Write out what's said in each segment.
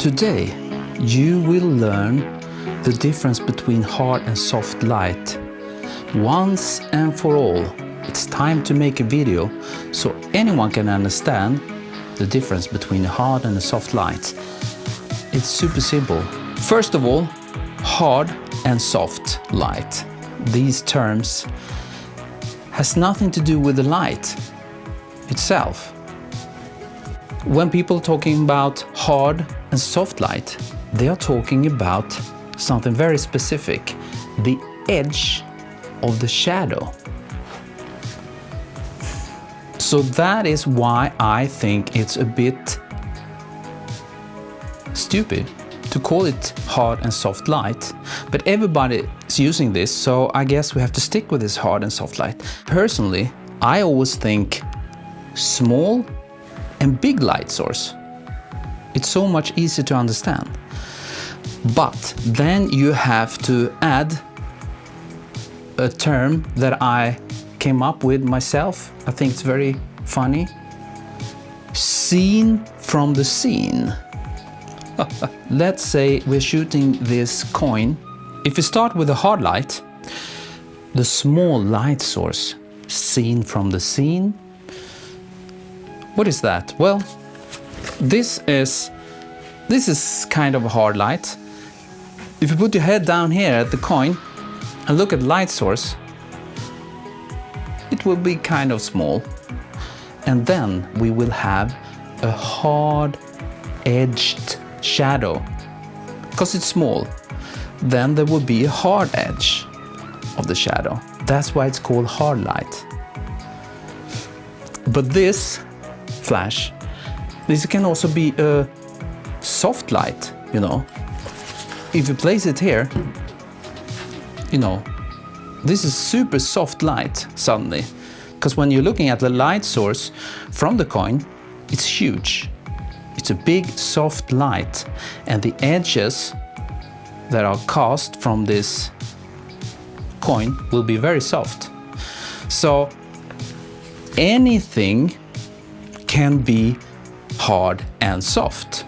Today, you will learn the difference between hard and soft light. Once and for all, it's time to make a video so anyone can understand the difference between a hard and a soft light. It's super simple. First of all, hard and soft light. These terms has nothing to do with the light itself. When people are talking about hard and soft light, they are talking about something very specific, the edge of the shadow. So that is why I think it's a bit stupid to call it hard and soft light, but everybody is using this, so I guess we have to stick with this hard and soft light. Personally, I always think small and big light source. It's so much easier to understand. But then you have to add a term that I came up with myself. I think it's very funny. Seen from the scene. Let's say we're shooting this coin. If you start with a hard light, the small light source, seen from the scene. What is that? Well, this is kind of a hard light. If you put your head down here at the coin and look at light source, it will be kind of small. And then we will have a hard edged shadow. Because it's small, then there will be a hard edge of the shadow. That's why it's called hard light. But this flash, this can also be a soft light, you know. If you place it here, you know, this is super soft light suddenly. Because when you're looking at the light source from the coin, it's huge. It's a big soft light, and the edges that are cast from this coin will be very soft. So anything can be hard and soft.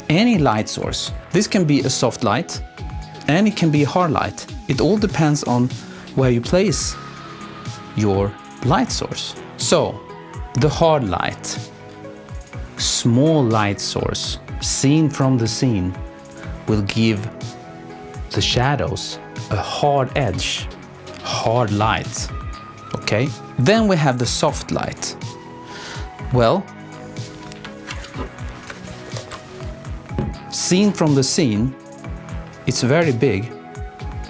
Any light source. This can be a soft light and it can be a hard light. It all depends on where you place your light source. So, the hard light, small light source, seen from the scene, will give the shadows a hard edge, hard light. Okay? Then we have the soft light. Well, seen from the scene, it's very big,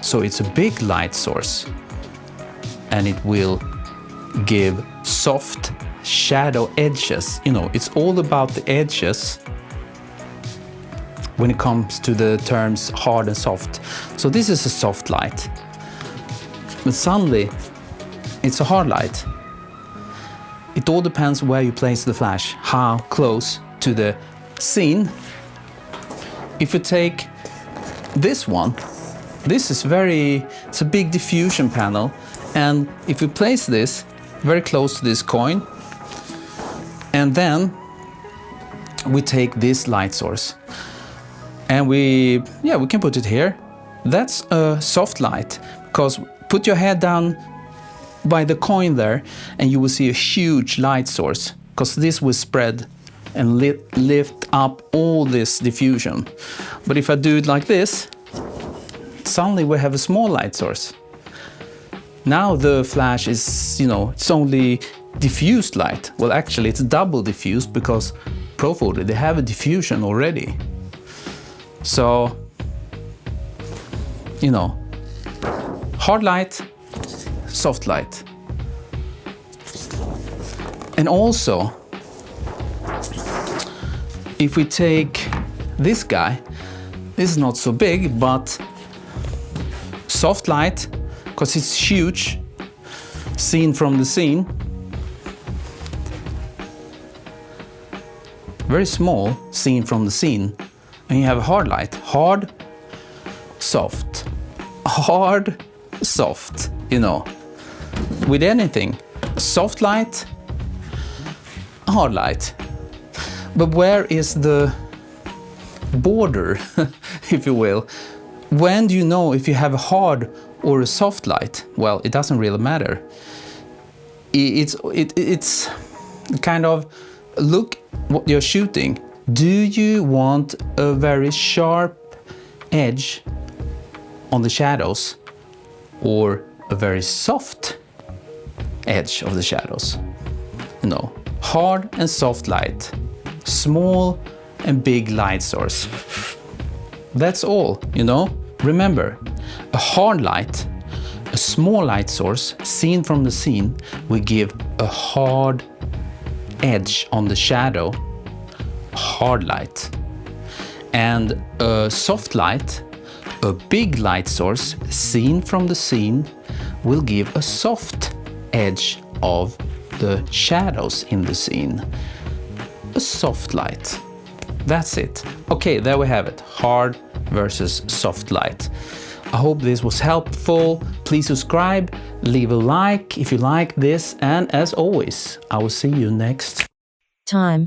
so it's a big light source, and it will give soft shadow edges. You know, it's all about the edges when it comes to the terms hard and soft. So this is a soft light, but suddenly it's a hard light. It all depends where you place the flash, how close to the scene. If you take this one, this is it's a big diffusion panel, and if you place this very close to this coin, and then we take this light source, and we can put it here. That's a soft light, because put your head down by the coin there and you will see a huge light source, because this will spread and lift up all this diffusion. But if I do it like this, suddenly we have a small light source. Now the flash is, you know, it's only diffused light. Well, actually it's double diffused, because Pro Photo, they have a diffusion already. So, you know, hard light, soft light. And also, if we take this guy, this is not so big, but soft light, because it's huge, seen from the scene. Very small, seen from the scene. And you have a hard light, hard, soft, hard, soft, you know. With anything, soft light, hard light. But where is the border, if you will. When do you know if you have a hard or a soft light? Well, it doesn't really matter. It's kind of, look what you're shooting. Do you want a very sharp edge on the shadows or a very soft edge of the shadows? No, hard and soft light, small and big light source. That's all, you know. Remember, a hard light, a small light source seen from the scene will give a hard edge on the shadow, hard light. And a soft light, a big light source seen from the scene will give a soft edge of the shadows in the scene. A soft light. That's it. Okay, there we have it. Hard versus soft light. I hope this was helpful. Please subscribe, leave a like if you like this, and as always, I will see you next time.